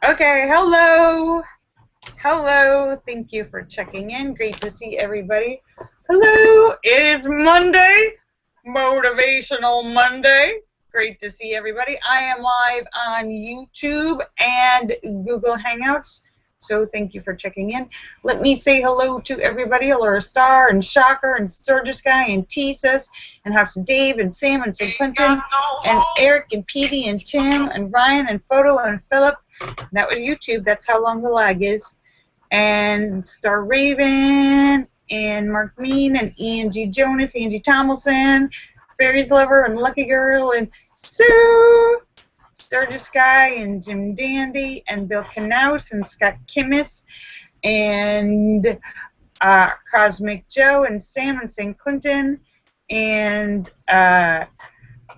Okay, hello. Hello. Thank you for checking in. Great to see everybody. Hello. It is Monday, Motivational Monday. Great to see everybody. I am live on YouTube and Google Hangouts. So thank you for checking in. Let me say hello to everybody. Hello, Star and Shocker and Sturgis Guy and Tesis and House of Dave and Sam and St. Clinton and Eric and Petey and Tim and Ryan and Photo and Philip. That was YouTube. That's how long the lag is. And Star Raven and Mark Mean and Angie Jonas, Angie Tomlinson, Fairies Lover and Lucky Girl and Sue. Sturgis Guy and Jim Dandy and Bill Knaus and Scott Kimmis and Cosmic Joe and Sam and St. Clinton and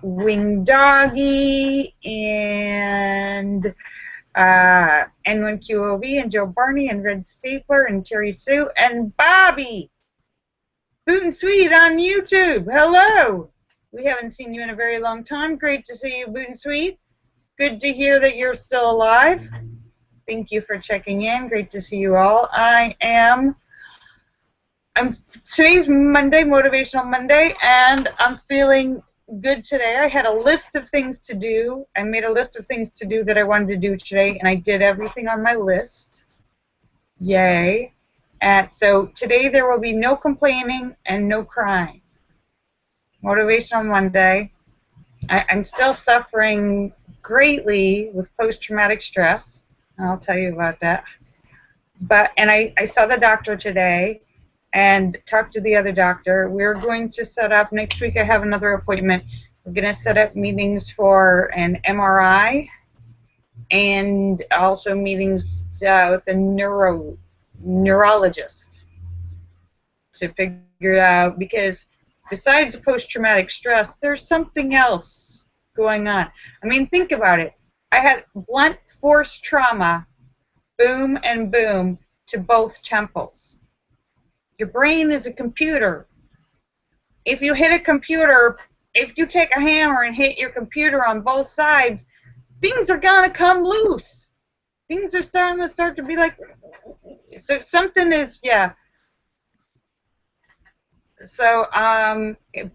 Wing Doggy and N1QOV and Joe Barney and Red Stapler and Terry Sue and Bobby. Boot and Sweet on YouTube. Hello. We haven't seen you in a very long time. Great to see you, Boot and Sweet. Good to hear that you're still alive. Thank you for checking in. Great to see you all. Today's Monday, Motivational Monday, and I'm feeling good today. I had a list of things to do. I made a list of things to do that I wanted to do today, and I did everything on my list. Yay. And so today there will be no complaining and no crying. Motivational Monday. I'm still suffering greatly with post-traumatic stress. I'll tell you about that. And I saw the doctor today and talked to the other doctor. We're going to set up, next week I have another appointment. We're going to set up meetings for an MRI and also meetings with a neurologist to figure out, because besides post-traumatic stress, there's something else going on. I mean, think about it. I had blunt force trauma, boom and boom, to both temples. Your brain is a computer. If you hit a computer, if you take a hammer and hit your computer on both sides, things are going to come loose. Things are starting to be like, so something is, yeah. So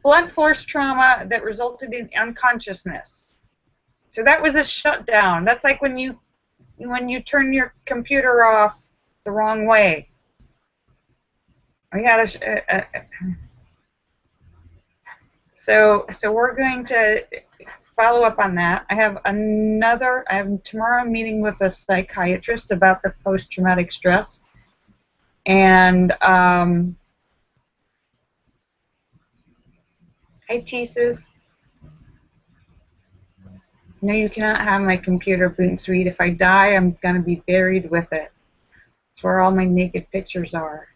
blunt force trauma that resulted in unconsciousness. So that was a shutdown. That's like when you turn your computer off the wrong way. We had so we're going to follow up on that. I have tomorrow a meeting with a psychiatrist about the post-traumatic stress, and hi, Tesis. No, you cannot have my computer, Boot and Sweet. If I die, I'm going to be buried with it. That's where all my naked pictures are.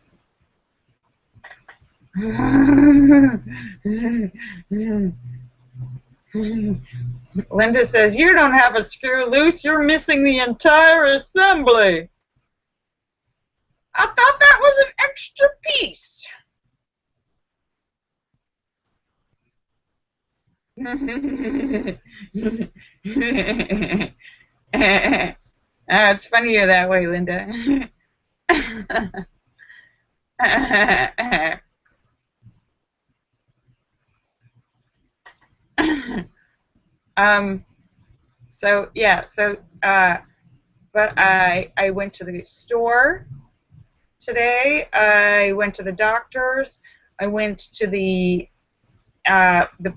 Linda says, you don't have a screw loose. You're missing the entire assembly. I thought that was an extra piece. It's funny you're that way, Linda. But I went to the store today. I went to the doctor's. I went to the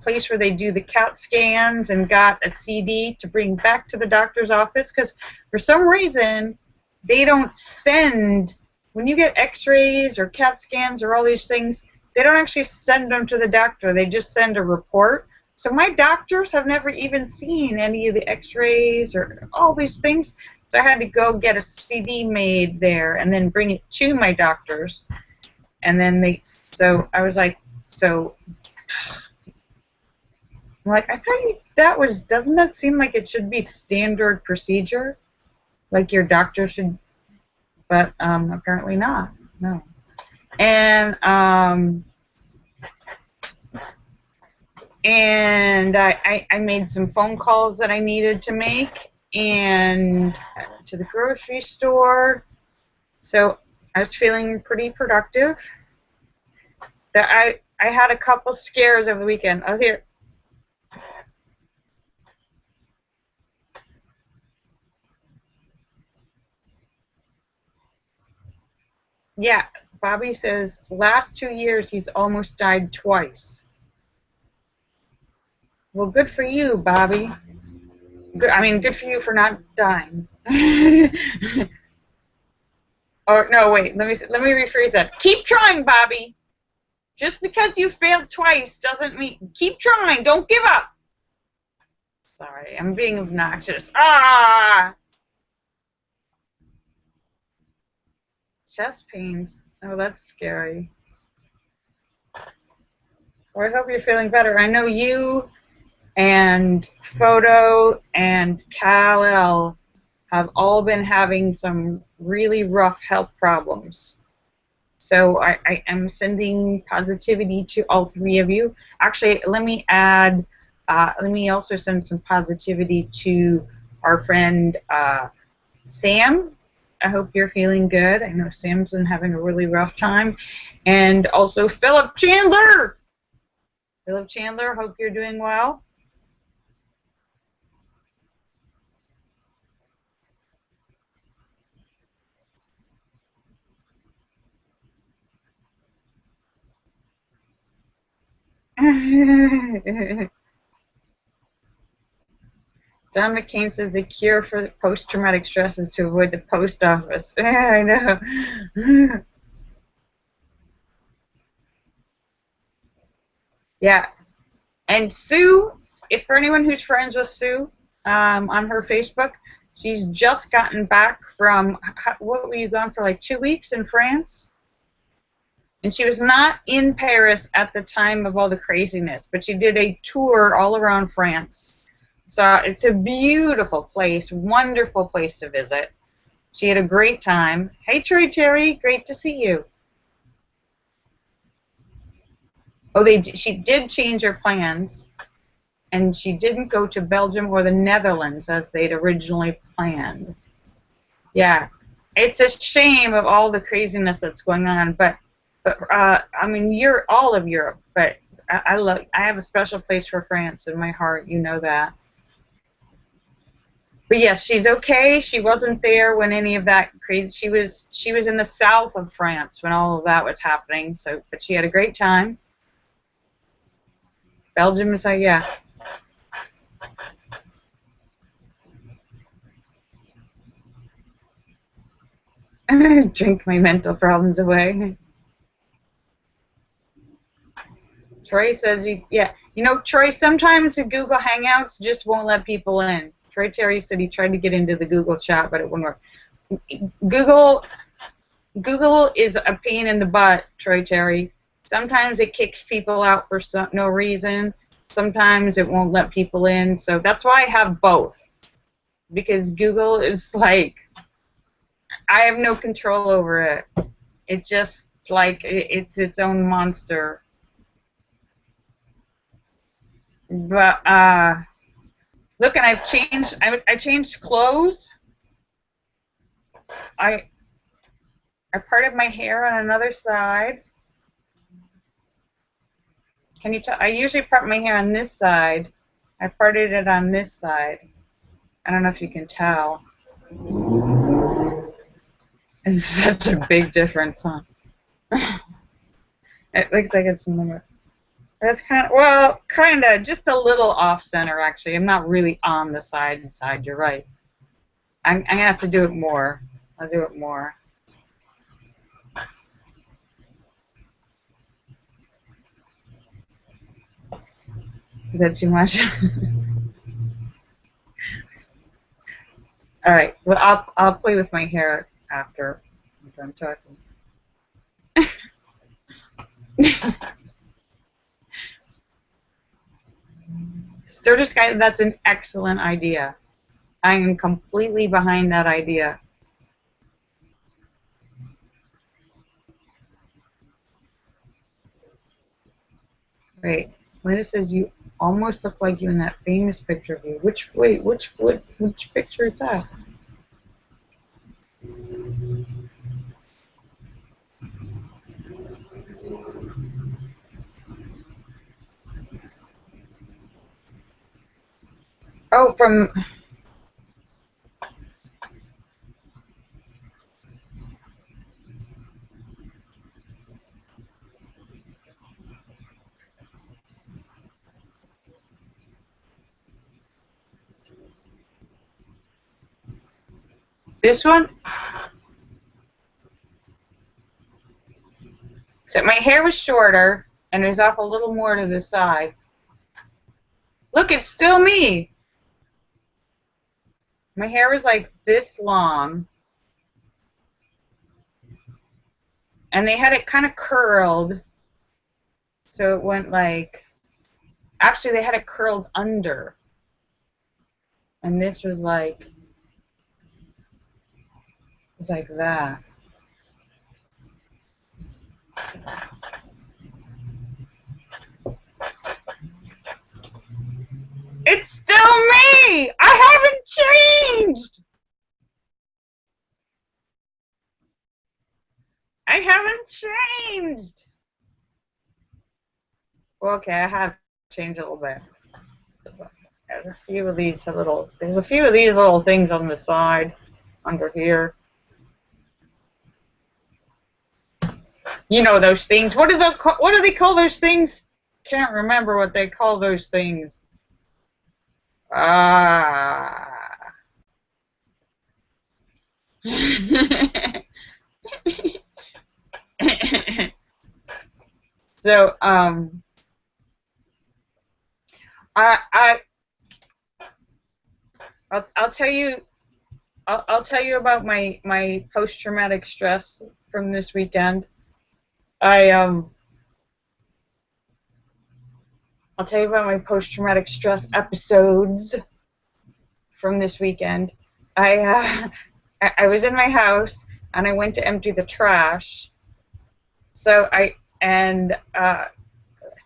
place where they do the CAT scans and got a CD to bring back to the doctor's office, because for some reason they don't send, when you get x-rays or CAT scans or all these things, they don't actually send them to the doctor. They just send a report. So my doctors have never even seen any of the x-rays or all these things. So I had to go get a CD made there and then bring it to my doctors. And then so I was like, I'm like, I thought doesn't that seem like it should be standard procedure? Like your doctor should, but apparently not, no. And I made some phone calls that I needed to make, and went to the grocery store. So I was feeling pretty productive. I had a couple scares over the weekend. Oh, here. Yeah, Bobby says last 2 years he's almost died twice. Well, good for you, Bobby. Good, I mean, good for you for not dying. Oh no, wait. Let me rephrase that. Keep trying, Bobby. Just because you failed twice doesn't mean keep trying. Don't give up. Sorry, I'm being obnoxious. Ah, chest pains. Oh, that's scary. Well, I hope you're feeling better. I know you and Photo and Kal-El have all been having some really rough health problems. So I am sending positivity to all three of you. Actually, let me also send some positivity to our friend Sam. I hope you're feeling good. I know Sam's been having a really rough time. And also Philip Chandler. Philip Chandler, hope you're doing well. John McCain says the cure for post-traumatic stress is to avoid the post office. I know. Yeah. And Sue, if for anyone who's friends with Sue on her Facebook, she's just gotten back from, what were you gone for, like 2 weeks in France? And she was not in Paris at the time of all the craziness, but she did a tour all around France. So it's a beautiful place, wonderful place to visit. She had a great time. Hey, Troy Terry, great to see you. Oh, she did change her plans, and she didn't go to Belgium or the Netherlands as they'd originally planned. Yeah, it's a shame of all the craziness that's going on, but I mean, you're all of Europe, but I have a special place for France in my heart. You know that. But yes, she's okay. She wasn't there when any of that crazy. She was in the south of France when all of that was happening. So, but she had a great time. Belgium is like, yeah. Drink my mental problems away. Troy says, yeah. You know, Troy, sometimes the Google Hangouts just won't let people in. Troy Terry said he tried to get into the Google chat, but it wouldn't work. Google is a pain in the butt, Troy Terry. Sometimes it kicks people out for no reason. Sometimes it won't let people in. So that's why I have both. Because Google is like, I have no control over it. It's just like, it's its own monster. But, look, and I changed clothes. I parted my hair on another side. Can you tell? I usually part my hair on this side. I parted it on this side. I don't know if you can tell. It's such a big difference, huh? It looks like it's more. That's kind of, just a little off center, actually. I'm not really on the side. You're right. I'm going to have to do it more. I'll do it more. Is that too much? All right. Well, I'll play with my hair after I'm talking. Sturgis guy, that's an excellent idea. I am completely behind that idea. Wait, Linda says you almost look like you in that famous picture of you. Which picture is that? Oh, from... This one? So my hair was shorter, and it was off a little more to the side. Look, it's still me. My hair was like this long. And they had it kind of curled. So it went like... Actually, they had it curled under. And this was like... It was like that. It's still me! I haven't changed! I haven't changed! Well, okay, I have changed a little bit. There's a few of these little things on the side, under here. You know those things. What do they call those things? Can't remember what they call those things. Ah. So I'll tell you about my post-traumatic stress from this weekend. I'll tell you about my post-traumatic stress episodes from this weekend. I was in my house and I went to empty the trash. So I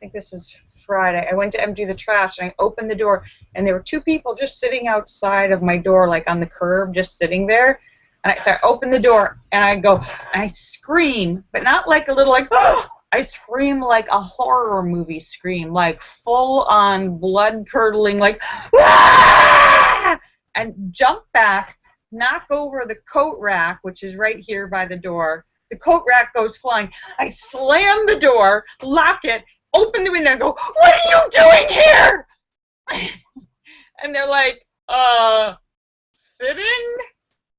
think this was Friday. I went to empty the trash and I opened the door and there were two people just sitting outside of my door, like on the curb, just sitting there. And so I open the door and I go, and I scream, but not like a little like, oh! I scream like a horror movie scream, like full-on blood-curdling, like, ah! And jump back, knock over the coat rack, which is right here by the door. The coat rack goes flying. I slam the door, lock it, open the window, and go, what are you doing here? And they're like, sitting?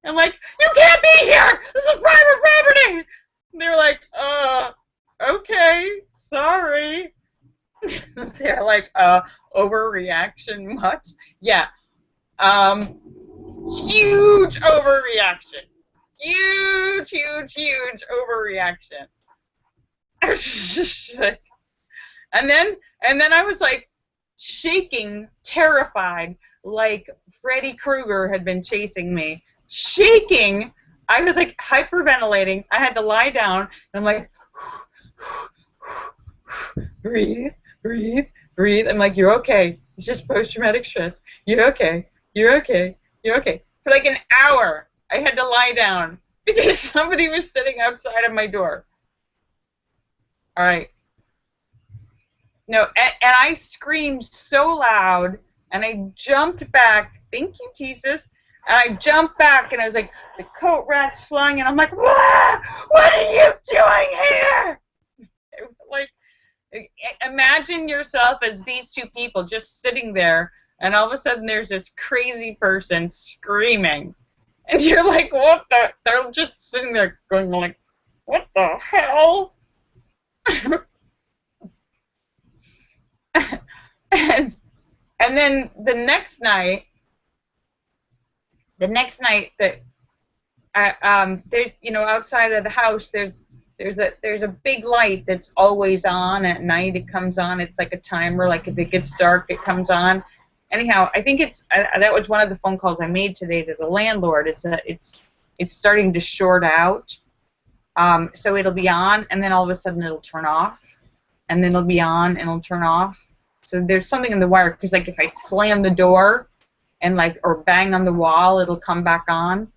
I'm like, you can't be here! This is private property! And they're like, okay, sorry. They're like, overreaction much? Yeah. Huge overreaction. Huge overreaction. And then I was like shaking, terrified, like Freddy Krueger had been chasing me. Shaking. I was like hyperventilating. I had to lie down, and I'm like, breathe, breathe, breathe. I'm like, you're okay. It's just post-traumatic stress. You're okay. You're okay. You're okay. For like an hour, I had to lie down because somebody was sitting outside of my door. All right. No, and I screamed so loud, and I jumped back. Thank you, Jesus. And I jumped back, and I was like, the coat rack's flying, and I'm like, what are you doing here? Like, imagine yourself as these two people just sitting there, and all of a sudden there's this crazy person screaming. And you're like, what the? They're just sitting there going like, what the hell? and then the next night that there's, you know, outside of the house there's a big light that's always on at night. It comes on. It's like a timer. Like if it gets dark, it comes on. Anyhow, I think that was one of the phone calls I made today to the landlord. It's starting to short out. So it'll be on, and then all of a sudden it'll turn off, and then it'll be on, and it'll turn off. So there's something in the wire, because like if I slam the door and like or bang on the wall, it'll come back on.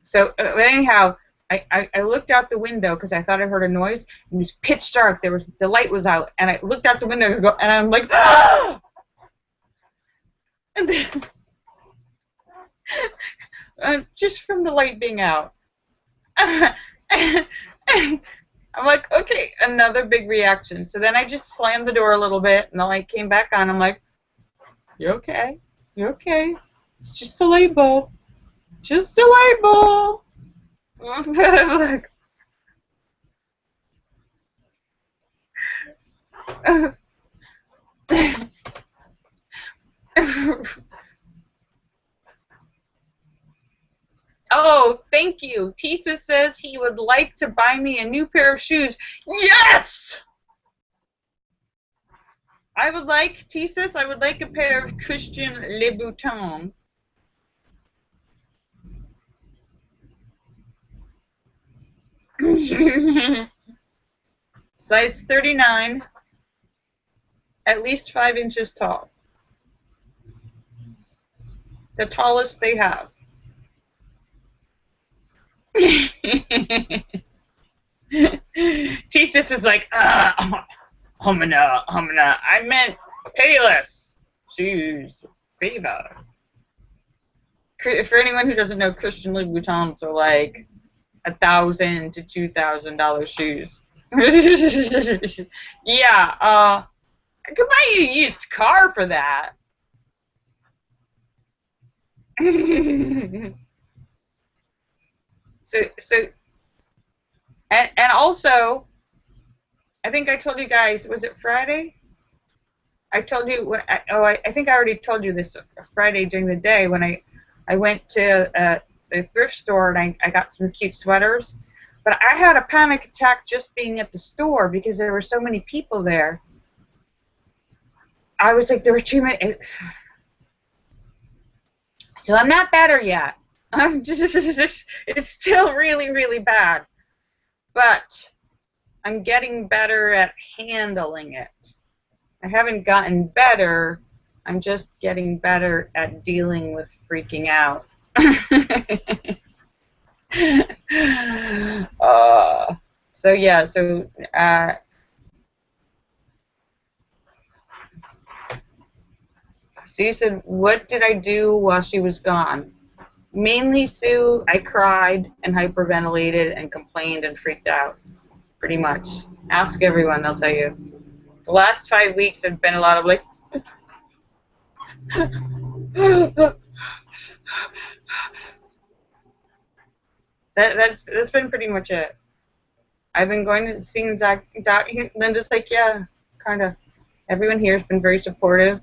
So anyhow, I looked out the window because I thought I heard a noise. It was pitch dark. The light was out, and I looked out the window and I'm like, ah! And Just from the light being out. I'm like, okay, another big reaction. So then I just slammed the door a little bit, and the light came back on. I'm like, you okay? You okay? It's just a light bulb. Just a light bulb. But I'm like, oh, thank you. Tisa says he would like to buy me a new pair of shoes. Yes! I would like a pair of Christian Louboutin. Size 39, at least 5 inches tall. The tallest they have. Jesus is like, humana. I meant Payless shoes. Fever. For anyone who doesn't know, Christian Louboutins are like $1,000 to $2,000 shoes. Yeah, I could buy you a used car for that. so, and also, I think I told you guys, was it Friday? I told you when I think I already told you this Friday during the day when I went to the thrift store and I got some cute sweaters, but I had a panic attack just being at the store because there were so many people there. I was like, there were too many. So I'm not better yet. I'm just, it's still really, really bad, but I'm getting better at handling it. I haven't gotten better. I'm just getting better at dealing with freaking out. So yeah, so Sue said, what did I do while she was gone? Mainly, Sue, I cried and hyperventilated and complained and freaked out, pretty much. Ask everyone, they'll tell you. The last 5 weeks have been a lot of like, that's been pretty much it. I've been going to seeing Doc. Linda's like, yeah, kind of. Everyone here has been very supportive,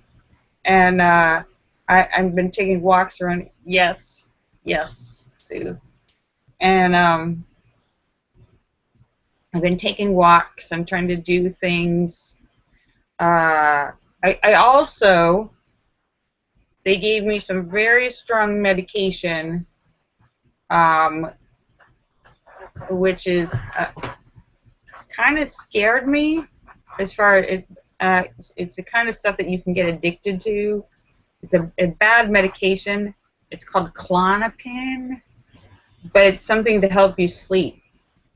and I've been taking walks around. Yes, Sue. And I've been taking walks. I'm trying to do things. I also, they gave me some very strong medication, which is kind of scared me as far as it's the kind of stuff that you can get addicted to. It's a bad medication. It's called Klonopin, but it's something to help you sleep.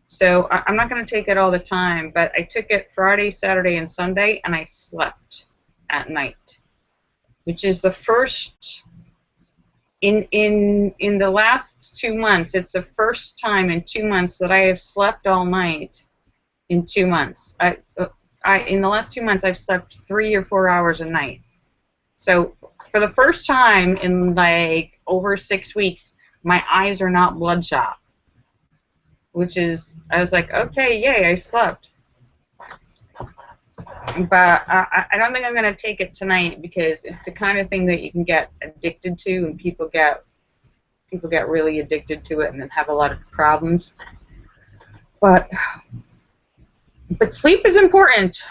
So I'm not going to take it all the time, but I took it Friday, Saturday, and Sunday, and I slept at night, which is the first in the last 2 months. It's the first time in 2 months that I have slept all night in 2 months. In the last 2 months, I've slept 3 or 4 hours a night. So for the first time in like over 6 weeks, my eyes are not bloodshot, which is, I was like, okay, yay, I slept. But I don't think I'm going to take it tonight because it's the kind of thing that you can get addicted to, and people get really addicted to it and then have a lot of problems. But sleep is important.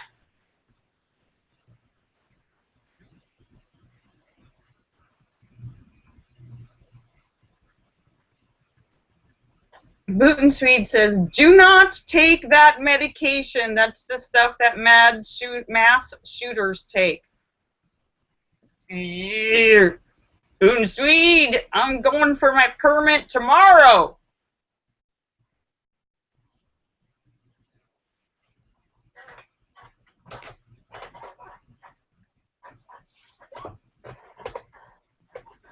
Booten Swede says, do not take that medication. That's the stuff that mass shooters take. Booten Swede, I'm going for my permit tomorrow.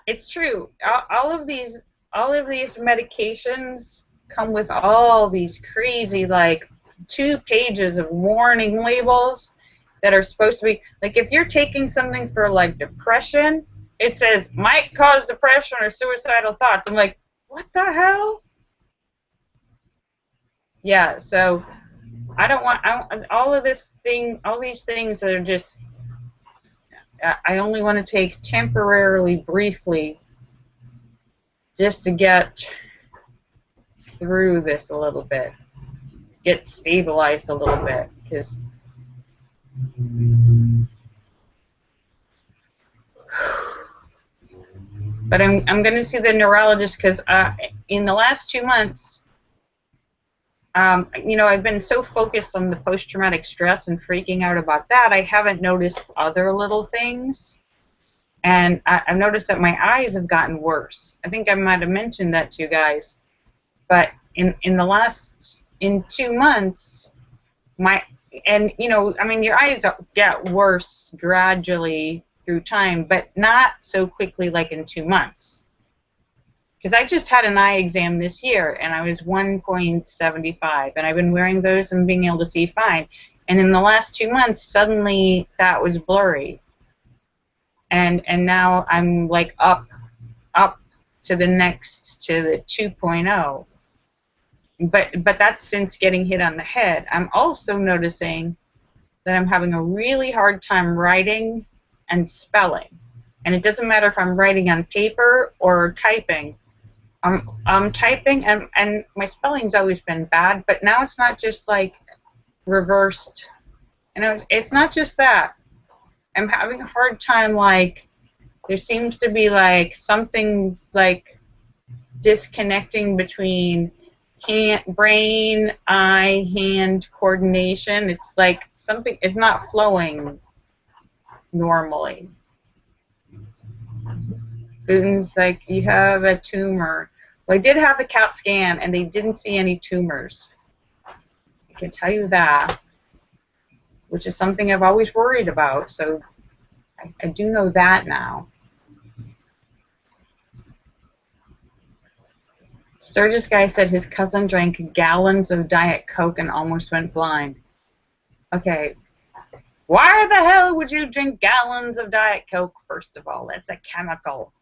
It's true. All of these medications come with all these crazy, like, 2 pages of warning labels that are supposed to be like, if you're taking something for like depression, it says might cause depression or suicidal thoughts. I'm like, what the hell? Yeah. So all these things that are just, I only want to take temporarily, briefly, just to get through this a little bit, get stabilized a little bit, because but I'm going to see the neurologist because in the last 2 months, I've been so focused on the post-traumatic stress and freaking out about that, I haven't noticed other little things. And I've noticed that my eyes have gotten worse. I think I might have mentioned that to you guys. But in 2 months, your eyes get worse gradually through time, but not so quickly like in 2 months. Because I just had an eye exam this year, and I was 1.75, and I've been wearing those and being able to see fine. And in the last 2 months, suddenly that was blurry. And now I'm like up to the 2.0. But that's since getting hit on the head. I'm also noticing that I'm having a really hard time writing and spelling. And it doesn't matter if I'm writing on paper or typing. I'm typing, and my spelling's always been bad, but now it's not just like reversed. And it's not just that. I'm having a hard time, like, there seems to be like something like disconnecting between brain, eye, hand coordination. It's like something is not flowing normally. Susan's like, you have a tumor. Well, I did have the CAT scan, and they didn't see any tumors. I can tell you that, which is something I've always worried about. So I do know that now. Sturgis guy said his cousin drank gallons of Diet Coke and almost went blind. Okay, why the hell would you drink gallons of Diet Coke, first of all? That's a chemical.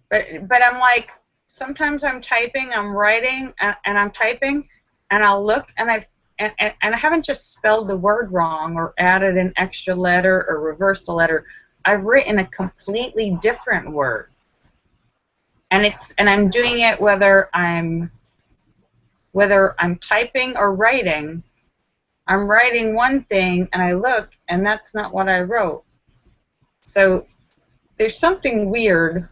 But I'm like, sometimes I'm typing, I'm writing, and I'm typing, and I'll look, and I haven't just spelled the word wrong or added an extra letter or reversed a letter. I've written a completely different word. And I'm doing it whether I'm typing or writing. I'm writing one thing, and I look, and that's not what I wrote. So there's something weird.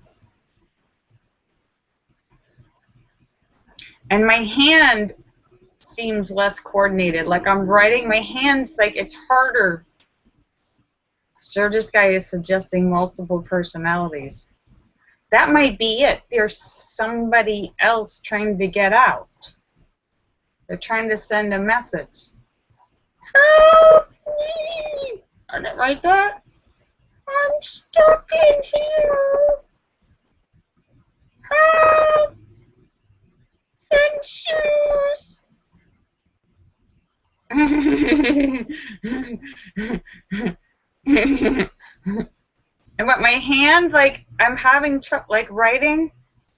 And my hand seems less coordinated. Like I'm writing, my hand's like, it's harder. Sturgis guy is suggesting multiple personalities. That might be it. There's somebody else trying to get out. They're trying to send a message. Help me! I didn't write that. I'm stuck in here. Help! Send shoes. But my hand, like, I'm having trouble, like, writing.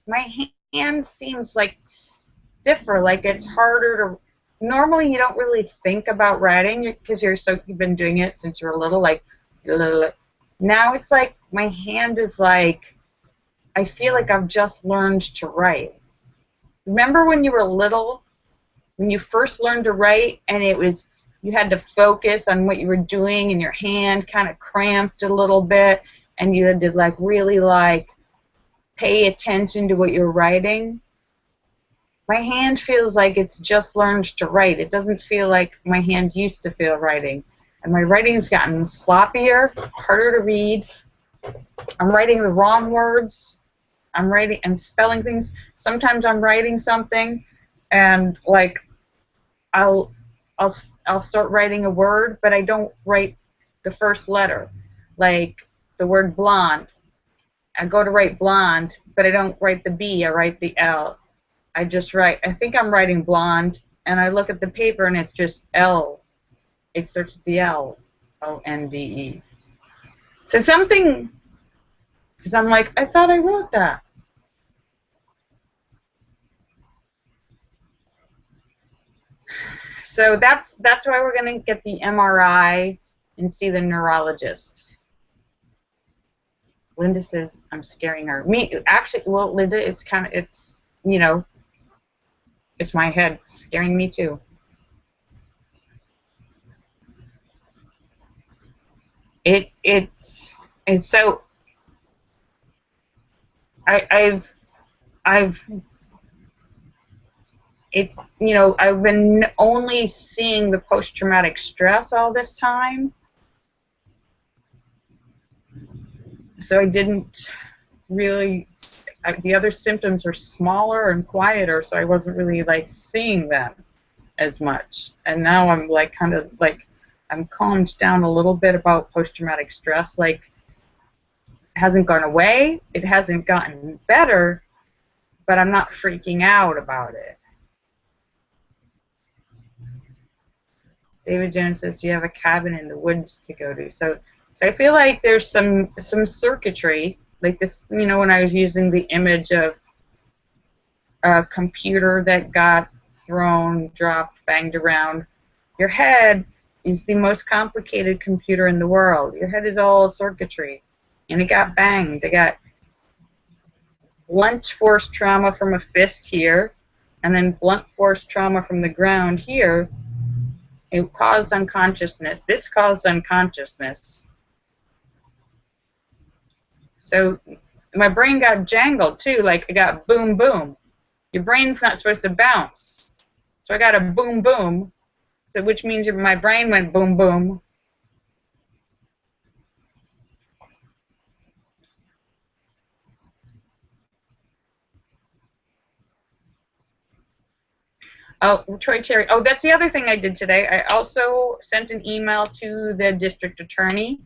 My hand seems like stiffer, like it's harder to. Normally, you don't really think about writing because you've been doing it since you were little. Like, now it's like my hand is like, I feel like I've just learned to write. Remember when you were little, when you first learned to write, and you had to focus on what you were doing, and your hand kind of cramped a little bit, and you had to like really like pay attention to what you're writing? My hand feels like it's just learned to write. It doesn't feel like my hand used to feel writing. And my writing's gotten sloppier, harder to read. I'm writing the wrong words. I'm writing and spelling things. Sometimes I'm writing something, and like I'll start writing a word, but I don't write the first letter. Like the word blonde. I go to write blonde, but I don't write the B, I write the L. I just write, I think I'm writing blonde, and I look at the paper and it's just L. It starts with the L, O-N-D-E. So something, because I'm like, I thought I wrote that. So that's why we're going to get the MRI and see the neurologist. Linda says I'm scaring her. Me, actually, well, Linda, it's you know, it's my head scaring me too. It's so I've it's, you know, I've been only seeing the post-traumatic stress all this time, so I didn't really, the other symptoms are smaller and quieter, so I wasn't really like seeing them as much. And now I'm like kind of like, I'm calmed down a little bit about post-traumatic stress. Like, it hasn't gone away, it hasn't gotten better, but I'm not freaking out about it. David Jones says, "Do you have a cabin in the woods to go to?" So I feel like there's some circuitry, like this, you know, when I was using the image of a computer that got thrown, dropped, banged around. Your head is the most complicated computer in the world. Your head is all circuitry, and it got banged. It got blunt force trauma from a fist here, and then blunt force trauma from the ground here. It caused unconsciousness. This caused unconsciousness. So my brain got jangled too, like it got boom boom. Your brain's not supposed to bounce. So I got a boom boom, so which means my brain went boom boom. Oh, Troy Cherry. Oh, that's the other thing I did today. I also sent an email to the district attorney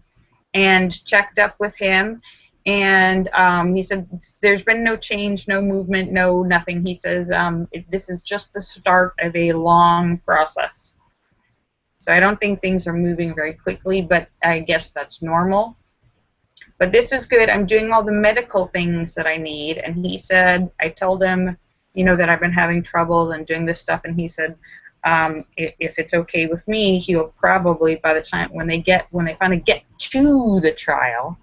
and checked up with him. And he said there's been no change, no movement, no nothing. He says this is just the start of a long process. So I don't think things are moving very quickly, but I guess that's normal. But this is good. I'm doing all the medical things that I need. And he said, I told him, you know, that I've been having trouble and doing this stuff. And he said, if it's okay with me, he'll probably, by the time when they finally get to the trial,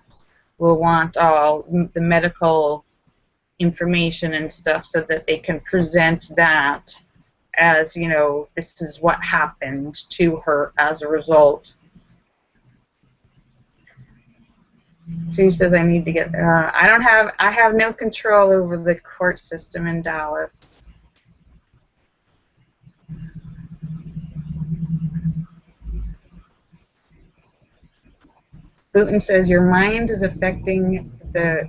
will want all the medical information and stuff so that they can present that as, you know, this is what happened to her as a result. Sue says I need to get, I have no control over the court system in Dallas. Putin says your mind is affecting the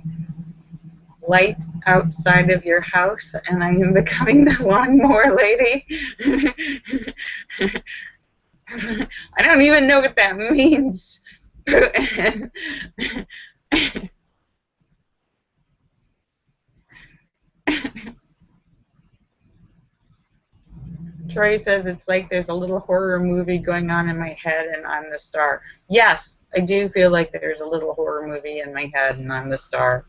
light outside of your house, and I am becoming the lawnmower lady. I don't even know what that means. Troy says it's like there's a little horror movie going on in my head and I'm the star. Yes, I do feel like there's a little horror movie in my head and I'm the star.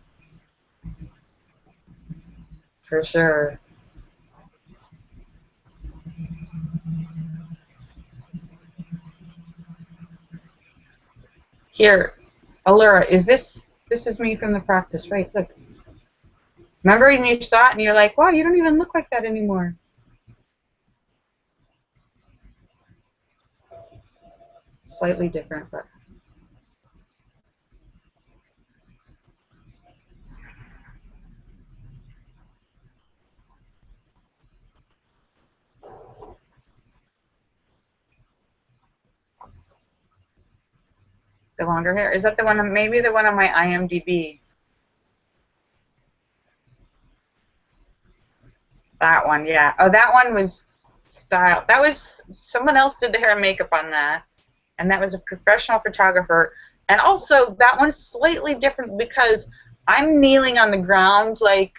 For sure. Here, Allura, this is me from the practice, right? Look. Remember when you saw it and you're like, wow, you don't even look like that anymore. Slightly different, but. The longer hair. Is that the one, maybe the one on my IMDb? That one, yeah. Oh, that one was style. That was, someone else did the hair and makeup on that. And that was a professional photographer. And also, that one's slightly different because I'm kneeling on the ground, like,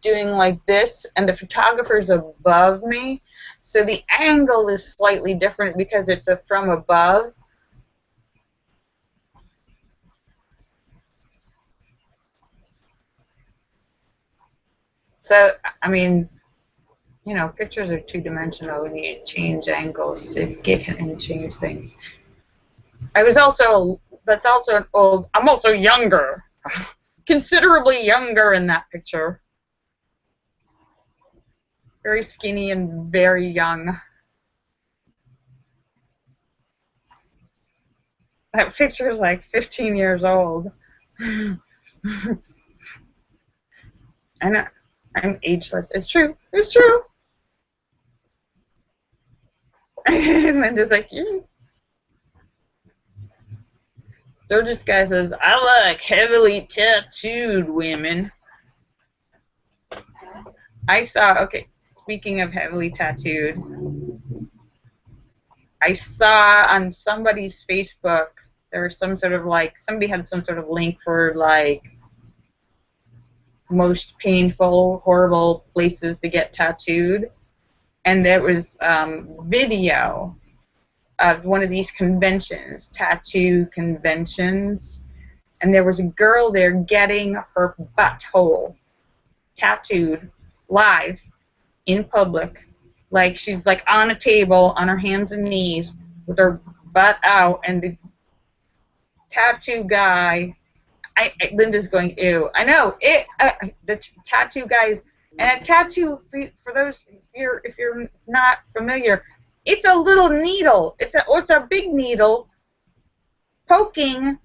doing like this, and the photographer's above me. So the angle is slightly different because it's from above. So, I mean, you know, pictures are two-dimensional. You need to change angles to get and change things. That's also an old, I'm also younger. Considerably younger in that picture. Very skinny and very young. That picture is like 15 years old. And I'm ageless. It's true. It's true. And Linda's like, So this guy says, I like heavily tattooed women. I saw, okay, speaking of heavily tattooed, I saw on somebody's Facebook, there was some sort of like, somebody had some sort of link for like most painful, horrible places to get tattooed. And there was video of one of these conventions, tattoo conventions, and there was a girl there getting her butthole tattooed live in public, like she's like on a table on her hands and knees with her butt out, and the tattoo guy, Linda's going, ew. I know it. The tattoo guy, and a tattoo for those if you're not familiar, it's a little needle. It's a big needle poking,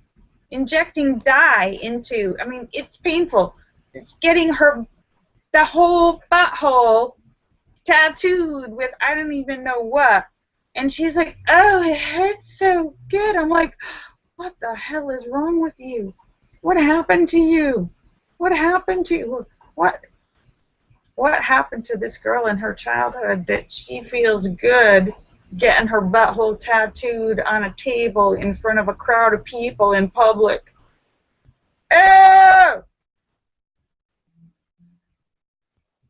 injecting dye into. I mean, it's painful. It's getting the whole butthole tattooed with I don't even know what. And she's like, oh, it hurts so good. I'm like, what the hell is wrong with you? What happened to you? What happened to you? What happened to this girl in her childhood that she feels good getting her butthole tattooed on a table in front of a crowd of people in public? Oh!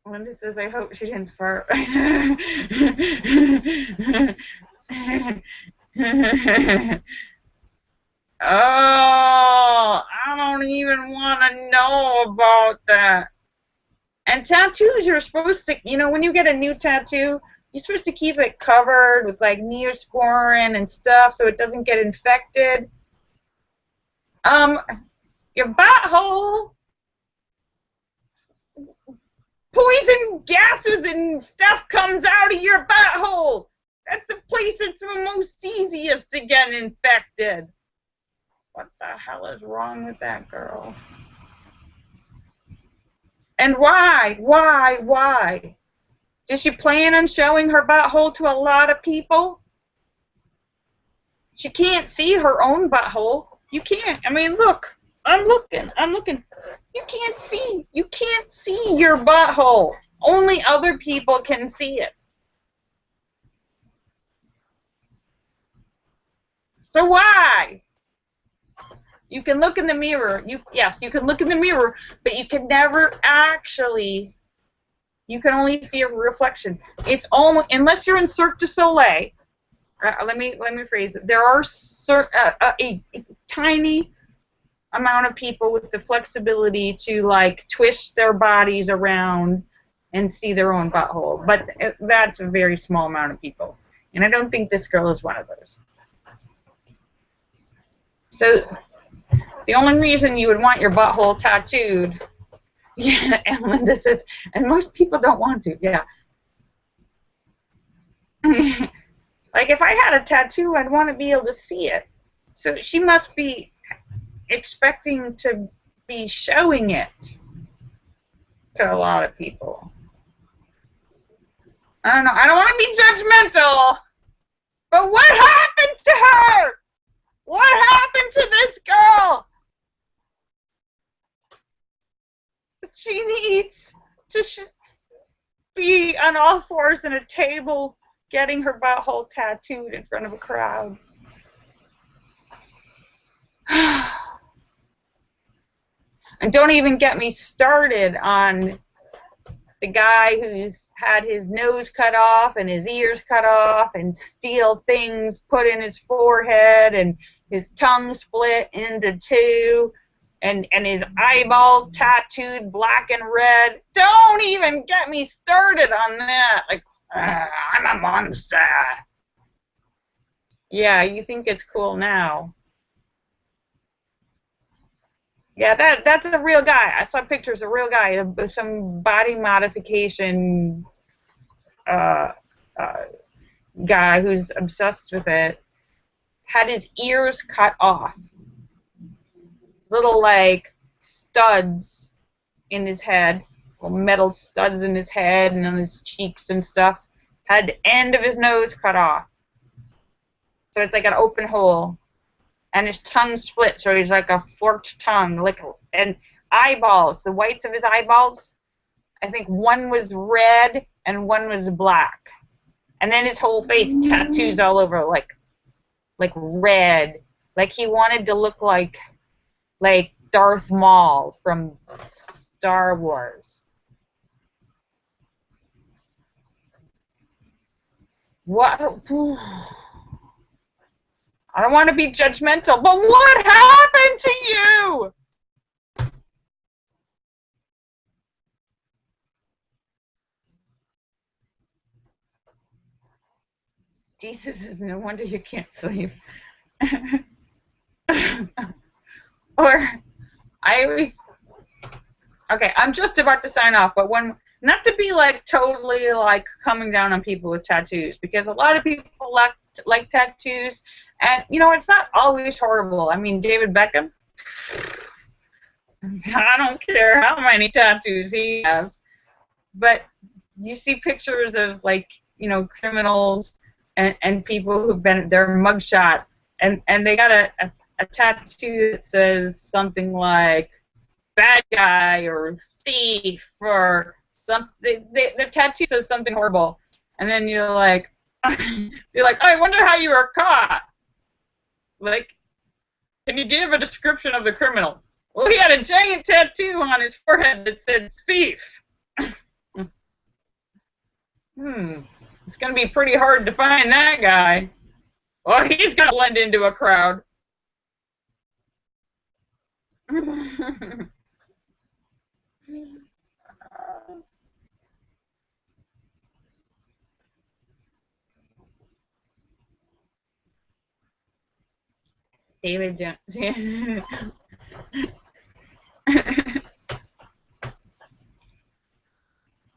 Linda says, I hope she didn't fart. Oh, I don't even want to know about that. And tattoos, you're supposed to, you know, when you get a new tattoo, you're supposed to keep it covered with like Neosporin and stuff so it doesn't get infected. Your butthole, poison gases and stuff comes out of your butthole. That's the place it's the most easiest to get infected. What the hell is wrong with that girl? And why? Why? Does she plan on showing her butthole to a lot of people? She can't see her own butthole. You can't. I mean, look. I'm looking. You can't see. You can't see your butthole. Only other people can see it. So why? You can look in the mirror. Yes, you can look in the mirror, but you can never actually. You can only see a reflection. It's almost, unless you're in Cirque du Soleil. Let me phrase it. There are a tiny amount of people with the flexibility to like twist their bodies around and see their own butthole, but that's a very small amount of people, and I don't think this girl is one of those. So the only reason you would want your butthole tattooed, yeah, and Linda says, and most people don't want to, yeah. Like if I had a tattoo, I'd want to be able to see it. So she must be expecting to be showing it to a lot of people. I don't know. I don't want to be judgmental, but what happened to her? What happened to this girl? She needs to be on all fours in a table getting her butthole tattooed in front of a crowd. And don't even get me started on the guy who's had his nose cut off and his ears cut off and steel things put in his forehead and his tongue split into two and his eyeballs tattooed black and red. Don't even get me started on that. Like, I'm a monster. Yeah, you think it's cool now. Yeah, that's a real guy. I saw pictures of a real guy, some body modification uh, uh, guy who's obsessed with it. Had his ears cut off. Little, like, studs in his head. Little metal studs in his head and on his cheeks and stuff. Had the end of his nose cut off. So it's like an open hole. And his tongue split, so he's like a forked tongue, like, and eyeballs, the whites of his eyeballs, I think one was red and one was black, and then his whole face tattoos all over, like red, like he wanted to look like Darth Maul from Star Wars. What? I don't want to be judgmental, but what happened to you? Jesus, no wonder you can't sleep. Or, I always... Okay, I'm just about to sign off, but not to be, like, totally, like, coming down on people with tattoos, because a lot of people like tattoos, and, you know, it's not always horrible. I mean, David Beckham, I don't care how many tattoos he has, but you see pictures of, like, you know, criminals and people who've been, their mugshot, and they got a tattoo that says something like bad guy or thief or something. The tattoo says something horrible, and then you're like, they're like, oh, I wonder how you were caught. Like, can you give a description of the criminal? Well, he had a giant tattoo on his forehead that said thief. It's going to be pretty hard to find that guy. Well, he's going to blend into a crowd. David Jones.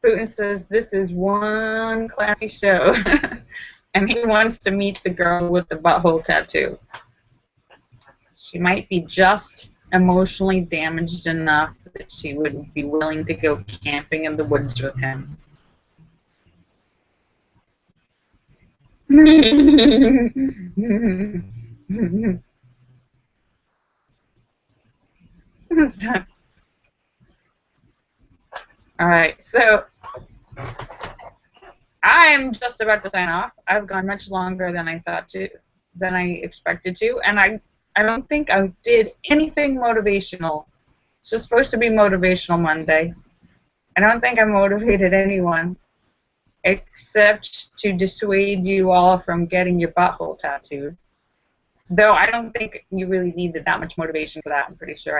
Putin says this is one classy show. And he wants to meet the girl with the butthole tattoo. She might be just emotionally damaged enough that she would be willing to go camping in the woods with him. Alright, so I'm just about to sign off. I've gone much longer than I expected to, and I don't think I did anything motivational. It's just supposed to be Motivational Monday. I don't think I motivated anyone except to dissuade you all from getting your butthole tattooed. Though I don't think you really needed that much motivation for that, I'm pretty sure.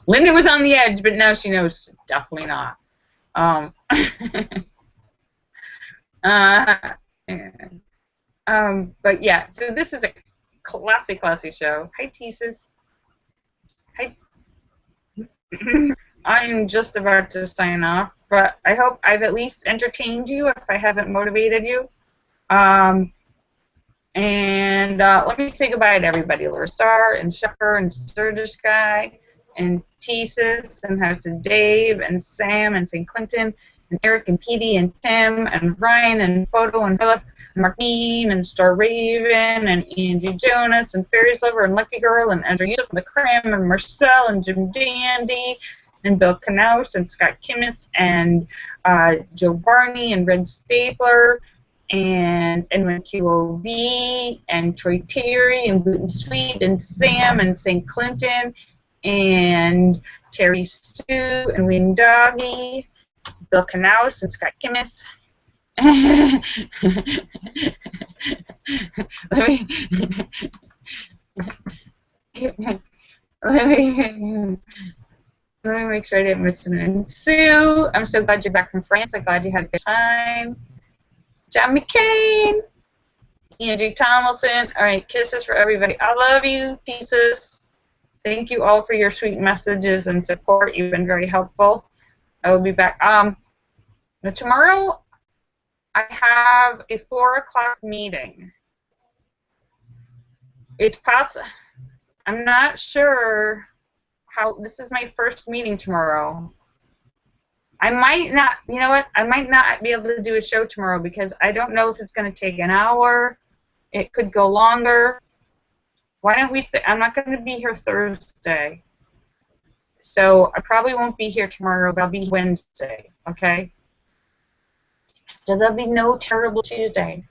Linda was on the edge, but now she knows definitely not. But yeah, so this is a classy show. Hi, Tesis. Hi. I'm just about to sign off, but I hope I've at least entertained you if I haven't motivated you. And let me say goodbye to everybody. Laura Star and Shepard and Sturgis Guy and Tesis and House of Dave and Sam and St. Clinton and Eric and Petey and Tim and Ryan and Photo and Philip and Martine and Star Raven and Angie Jonas and Fairy's Lover and Lucky Girl and Andrew Yusuf and the Cram and Marcel and Jim Dandy and Bill Knaus and Scott Kimmis and Joe Barney and Red Stapler and NYQOV, and Troy Terry, and Gluten Sweet, and Sam, and St. Clinton, and Terry Sue, and Wing Doggy, Bill Knaus, and Scott Kimmis. let me let me make sure I didn't miss it. And Sue, I'm so glad you're back from France. I'm glad you had a good time. John McCain, Angie Tomlinson. All right, kisses for everybody. I love you, Jesus. Thank you all for your sweet messages and support. You've been very helpful. I will be back. Tomorrow I have a 4 o'clock meeting. It's possible. I'm not sure how. This is my first meeting tomorrow. I might not. You know what? I might not be able to do a show tomorrow because I don't know if it's going to take an hour. It could go longer. Why don't we say I'm not going to be here Thursday, so I probably won't be here tomorrow, but I'll be Wednesday, okay? So there'll be no terrible Tuesday,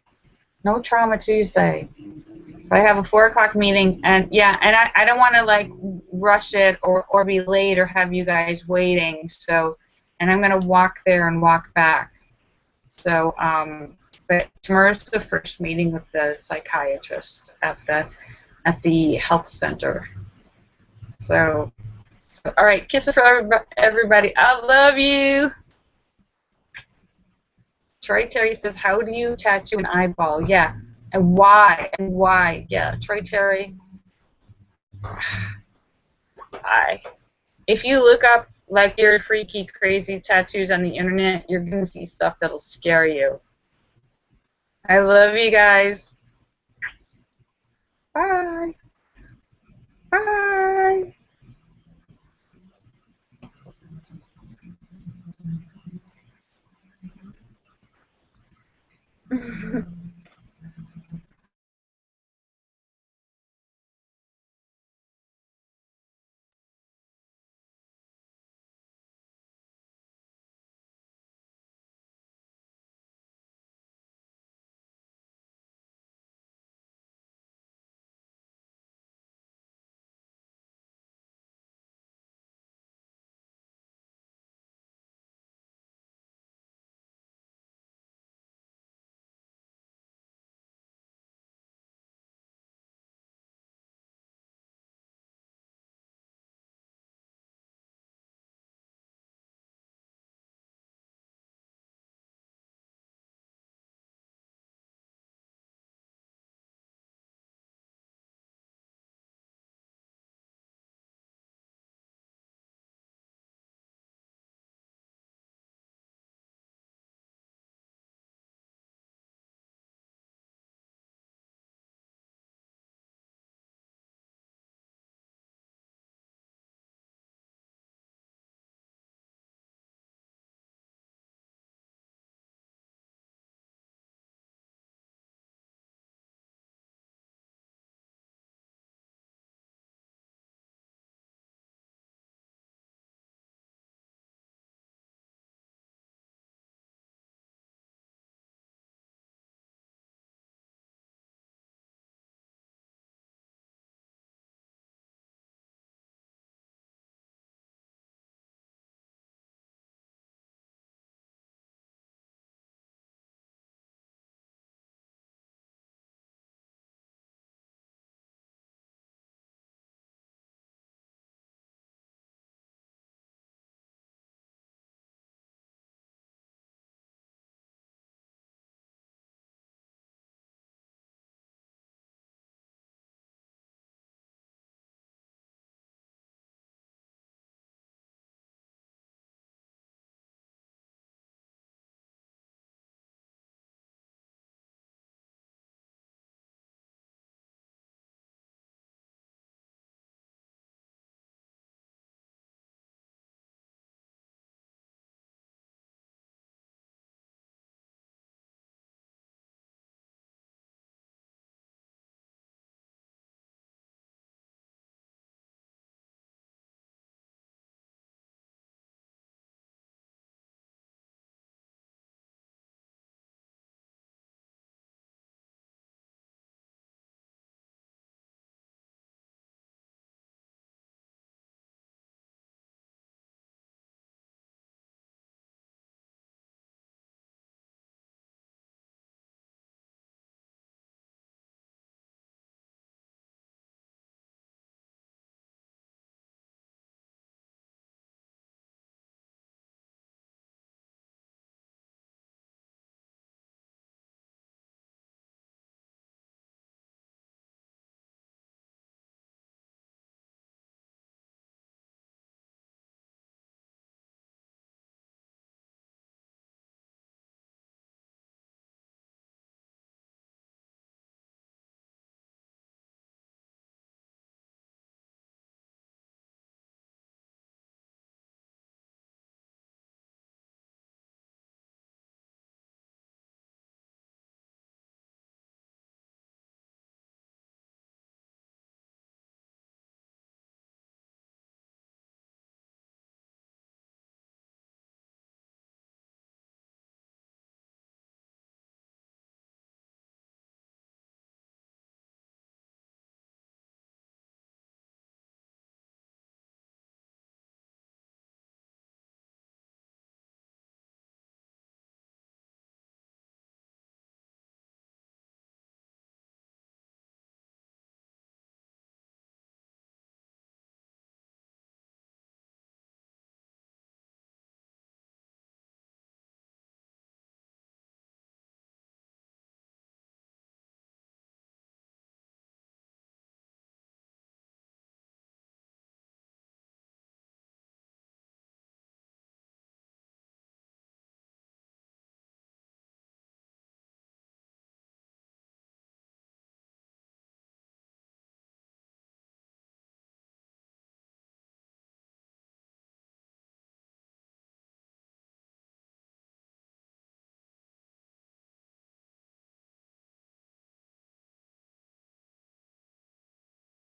no trauma Tuesday. But I have a 4 o'clock meeting, and yeah, and I don't want to like rush it or be late or have you guys waiting, so, and I'm going to walk there and walk back. So, but tomorrow's the first meeting with the psychiatrist at the health center. So all right, kisses for everybody. I love you. Troy Terry says, how do you tattoo an eyeball? Yeah, and why? And why? Yeah, Troy Terry. If you look up like your freaky, crazy tattoos on the internet, you're going to see stuff that'll scare you. I love you guys. Bye. Bye.